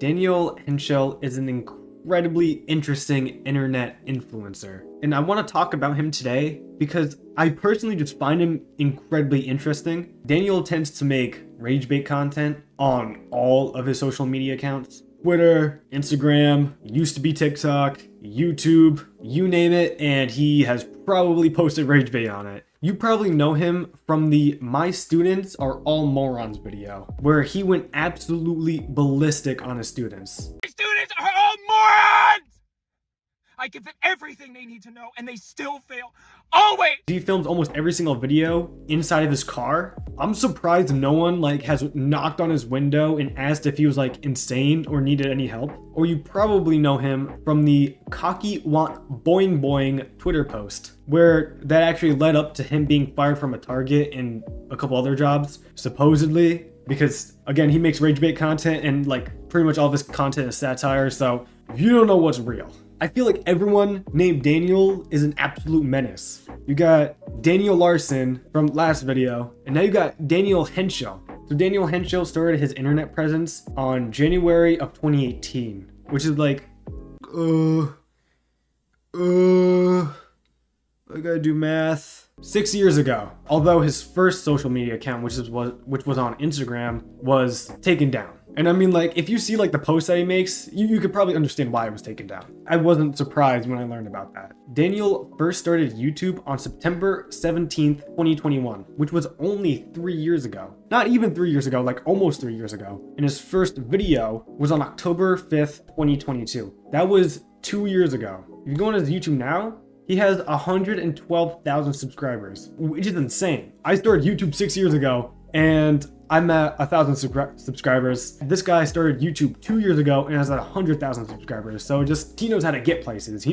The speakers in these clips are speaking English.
Daniel Hentschel is an incredibly interesting internet influencer, and I want to talk about him today because I personally just find him incredibly interesting. Daniel tends to make rage bait content on all of his social media accounts. Twitter, Instagram, used to be TikTok, YouTube, you name it, and he has probably posted rage bait on it. You probably know him from the My Students Are All Morons video, where he went absolutely ballistic on his students. My students are all morons! I give them everything they need to know, and they still fail. Always! He films almost every single video inside of his car. I'm surprised no one has knocked on his window and asked if he was insane or needed any help. Or you probably know him from the cocky want boing boing Twitter post, where that actually led up to him being fired from a Target and a couple other jobs, supposedly, because again, he makes rage bait content and pretty much all of his content is satire, so you don't know what's real. I feel like everyone named Daniel is an absolute menace. You got Daniel Larson from last video, and now you got Daniel Hentschel. So Daniel Hentschel started his internet presence on January of 2018, which is I gotta do math. 6 years ago. Although his first social media account, which was on Instagram, was taken down. And I mean, if you see the posts that he makes, you could probably understand why it was taken down. I wasn't surprised when I learned about that. Daniel first started YouTube on September 17th, 2021, which was only 3 years ago. Not even 3 years ago, almost 3 years ago. And his first video was on October 5th, 2022. That was 2 years ago. If you go on his YouTube now, he has 112,000 subscribers, which is insane. I started YouTube 6 years ago, and I'm at 1,000 subscribers. This guy started YouTube 2 years ago and has at 100,000 subscribers. So he knows how to get places.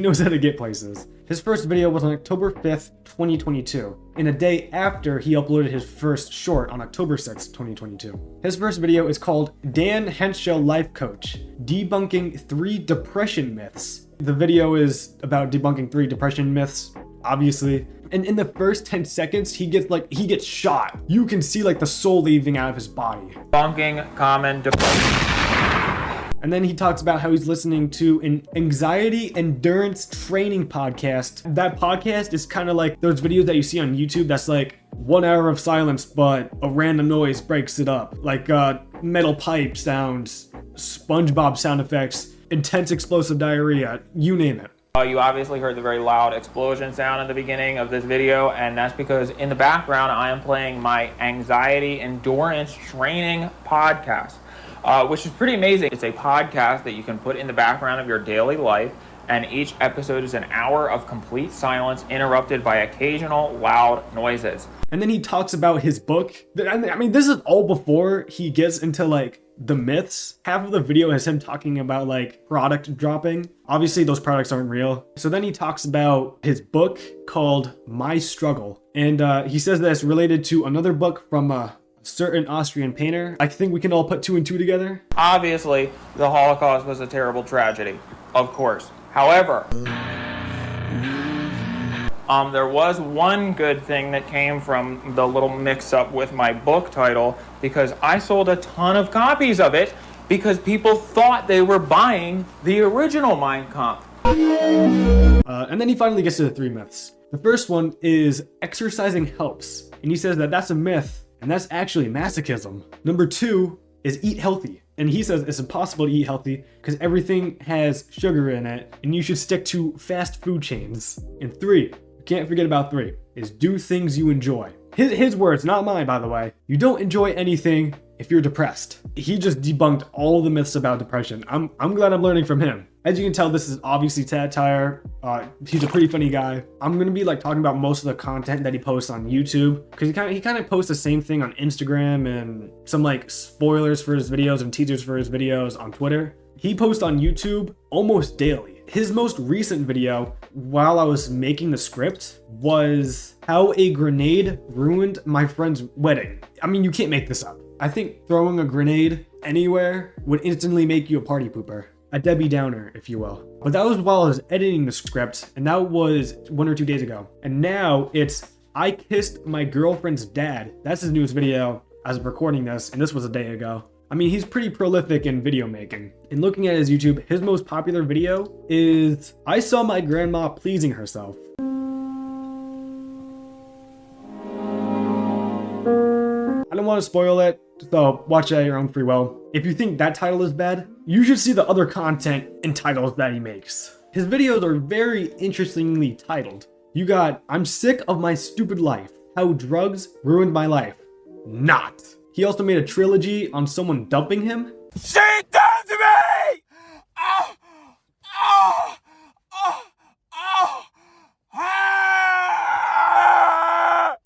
His first video was on October 5th, 2022, and a day after he uploaded his first short on October 6th, 2022. His first video is called Dan Hentschel Life Coach, Debunking 3 Depression Myths. The video is about debunking 3 depression myths, obviously. And in the first 10 seconds, he gets shot. You can see the soul leaving out of his body. Debunking common depression. And then he talks about how he's listening to an anxiety endurance training podcast. That podcast is kind of like those videos that you see on YouTube that's 1 hour of silence, but a random noise breaks it up. Metal pipe sounds, SpongeBob sound effects, intense explosive diarrhea, you name it. You obviously heard the very loud explosion sound at the beginning of this video, and that's because in the background I am playing my anxiety endurance training podcast, which is pretty amazing. It's a podcast that you can put in the background of your daily life, and each episode is an hour of complete silence interrupted by occasional loud noises. And then he talks about his book. I mean, this is all before he gets into the myths. Half of the video is him talking about product dropping. Obviously those products aren't real. So then he talks about his book called My Struggle. And he says that it's related to another book from a certain Austrian painter. I think we can all put 2 and 2 together. Obviously, the Holocaust was a terrible tragedy, of course. However, there was one good thing that came from the little mix-up with my book title, because I sold a ton of copies of it because people thought they were buying the original Mein Kampf. And then he finally gets to the 3 myths. The first one is exercising helps. And he says that that's a myth, and that's actually masochism. Number 2 is eat healthy. And he says it's impossible to eat healthy because everything has sugar in it, and you should stick to fast food chains. And 3, can't forget about 3, is do things you enjoy. His words, not mine, by the way. You don't enjoy anything if you're depressed. He just debunked all the myths about depression. I'm glad I'm learning from him. As you can tell, this is obviously satire. He's a pretty funny guy. I'm gonna be talking about most of the content that he posts on YouTube, because he kind of posts the same thing on Instagram and some spoilers for his videos and teasers for his videos on Twitter. He posts on YouTube almost daily. His most recent video, while I was making the script, was how a grenade ruined my friend's wedding. I mean, you can't make this up. I think throwing a grenade anywhere would instantly make you a party pooper. A Debbie Downer, if you will. But that was while I was editing the script, and that was 1 or 2 days ago. And now it's I kissed my girlfriend's dad. That's his newest video as of recording this, and this was a day ago. I mean, he's pretty prolific in video making. And looking at his YouTube, his most popular video is I saw my grandma pleasing herself. I don't want to spoil it, so watch it at your own free will. If you think that title is bad, you should see the other content and titles that he makes. His videos are very interestingly titled. You got, I'm sick of my stupid life, how drugs ruined my life. Not. He also made a trilogy on someone dumping him. She done to me! Oh, oh, oh, oh, ah!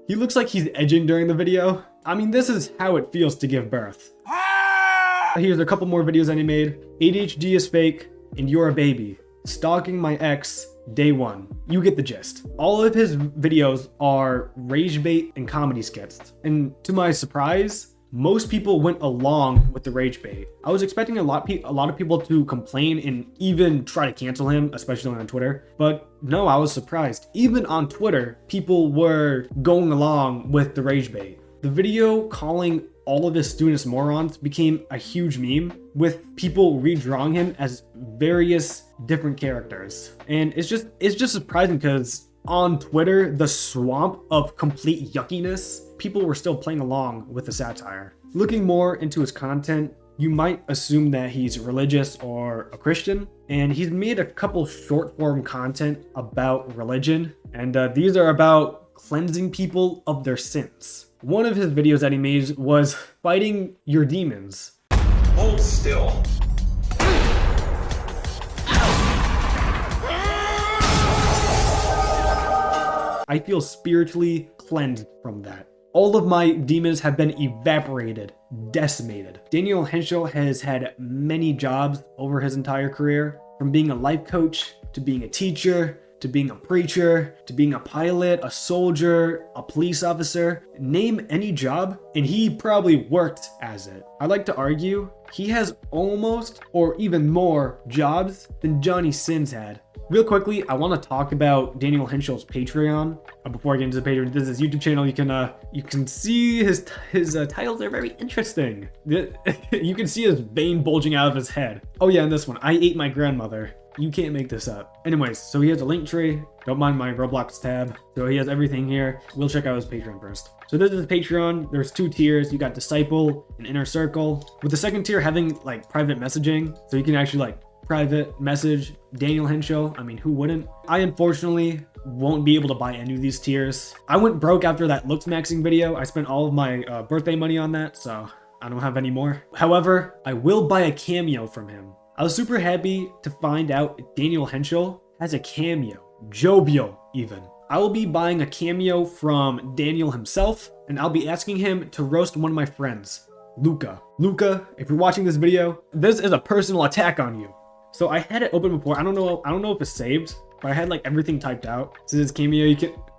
He looks like he's edging during the video. I mean, this is how it feels to give birth. Ah! Here's a couple more videos that he made. ADHD is fake, and you're a baby. Stalking my ex, day one. You get the gist. All of his videos are rage bait and comedy skits. And to my surprise, most people went along with the rage bait. I was expecting a lot of people to complain and even try to cancel him, especially on Twitter. But no, I was surprised. Even on Twitter, people were going along with the rage bait. The video calling all of his students morons became a huge meme, with people redrawing him as various different characters. And it's just surprising because on Twitter, the swamp of complete yuckiness, people were still playing along with the satire. Looking more into his content, you might assume that he's religious or a Christian, and he's made a couple short form content about religion, and these are about cleansing people of their sins. One of his videos that he made was fighting your demons. Hold still. I feel spiritually cleansed from that. All of my demons have been evaporated, decimated. Daniel Hentschel has had many jobs over his entire career, from being a life coach to being a teacher, to being a preacher, to being a pilot, a soldier, a police officer. Name any job, and he probably worked as it. I like to argue he has almost or even more jobs than Johnny Sins had. Real quickly, I want to talk about Daniel Hentschel's Patreon. Before I get into the Patreon, this is his YouTube channel. You can see his titles are very interesting. You can see his vein bulging out of his head. Oh yeah, and this one, I ate my grandmother. You can't make this up. Anyways, so he has a link tree. Don't mind my Roblox tab. So he has everything here. We'll check out his Patreon first. So this is his Patreon. There's two tiers. You got Disciple and Inner Circle. With the second tier having like private messaging. So you can actually like private message Daniel Hentschel. I mean, who wouldn't? I unfortunately won't be able to buy any of these tiers. I went broke after that looks maxing video. I spent all of my birthday money on that, so I don't have any more. However, I will buy a cameo from him. I was super happy to find out Daniel Hentschel has a cameo. Jovial, even. I will be buying a cameo from Daniel himself, and I'll be asking him to roast one of my friends, Luca. Luca, if you're watching this video, this is a personal attack on you. So I had it open before. I don't know if it's saved, but I had like everything typed out. So this cameo,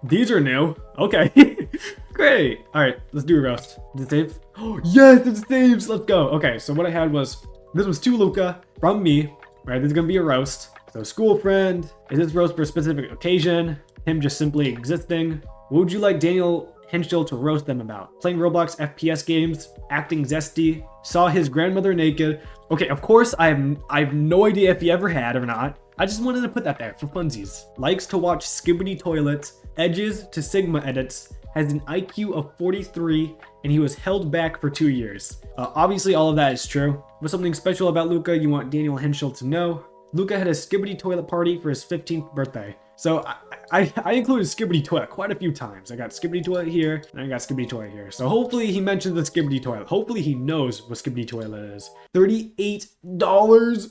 these are new. Okay, great. All right, let's do a roast. Is it saved? Oh yes, it saves. Let's go. Okay, so what I had was, this was to Luca from me, right? This is gonna be a roast. So school friend, is this roast for a specific occasion? Him just simply existing? What would you like Daniel Hentschel to roast them about? Playing Roblox FPS games, acting zesty, saw his grandmother naked. Okay, of course I have no idea if he ever had or not. I just wanted to put that there for funsies. Likes to watch Skibbity Toilets, edges to Sigma edits, has an IQ of 43, and he was held back for 2 years. Obviously all of that is true. But something special about Luca you want Daniel Hentschel to know. Luca had a Skibbity Toilet party for his 15th birthday. So I included Skibbity Toilet quite a few times. I got Skibbity Toilet here, and I got Skibbity Toilet here. So hopefully he mentions the Skibbity Toilet. Hopefully he knows what Skibbity Toilet is. $38?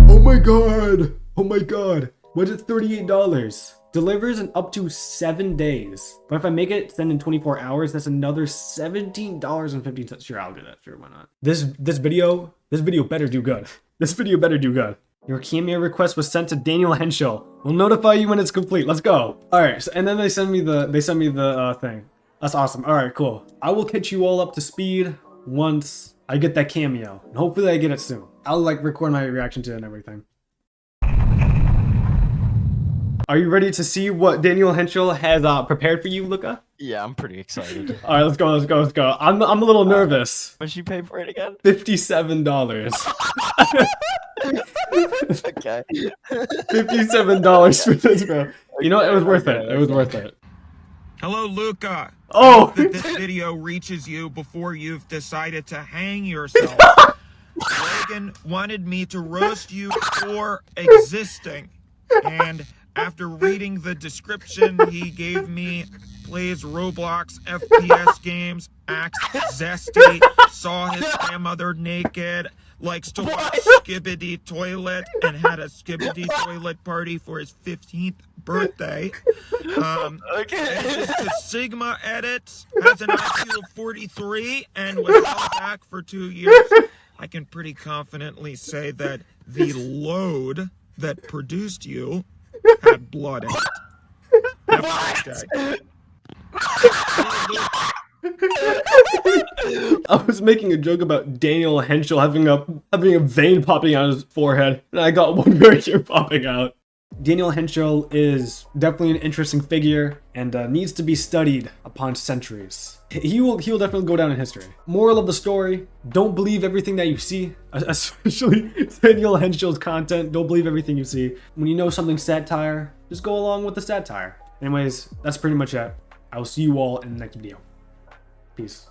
Oh my god! Oh my god! What is $38? Delivers in up to 7 days. But if I make it send in 24 hours, that's another $17.50. Sure, I'll do that. Sure, why not? This video better do good. This video better do good. Your cameo request was sent to Daniel Hentschel. We'll notify you when it's complete. Let's go. All right, so, and then they send me the thing. That's awesome. All right, cool. I will catch you all up to speed once I get that cameo, and hopefully I get it soon. I'll like record my reaction to it and everything. Are you ready to see what Daniel Hentschel has prepared for you, Luca? Yeah, I'm pretty excited. All right, let's go, let's go, let's go. I'm a little nervous. What did you pay for it again? $57. Okay. $57 for this, bro. You know what? It was worth it. It was worth it. Hello, Luca. Oh! That this video reaches you before you've decided to hang yourself. Reagan wanted me to roast you for existing. And after reading the description he gave me, plays Roblox, FPS games, acts zesty, saw his grandmother naked, likes to watch Skibbity Toilet, and had a Skibbity Toilet party for his 15th birthday. Edits to Sigma edits, has an IQ of 43, and was held back for 2 years. I can pretty confidently say that the load that produced you had blood in it. Have a great day. I was making a joke about Daniel Hentschel having a vein popping out of his forehead, and I got one right here popping out. Daniel Hentschel is definitely an interesting figure and needs to be studied upon centuries. He will definitely go down in history. Moral of the story: don't believe everything that you see, especially Daniel Hentschel's content. Don't believe everything you see. When you know something's satire, just go along with the satire. Anyways, that's pretty much it. I will see you all in the next video. Peace.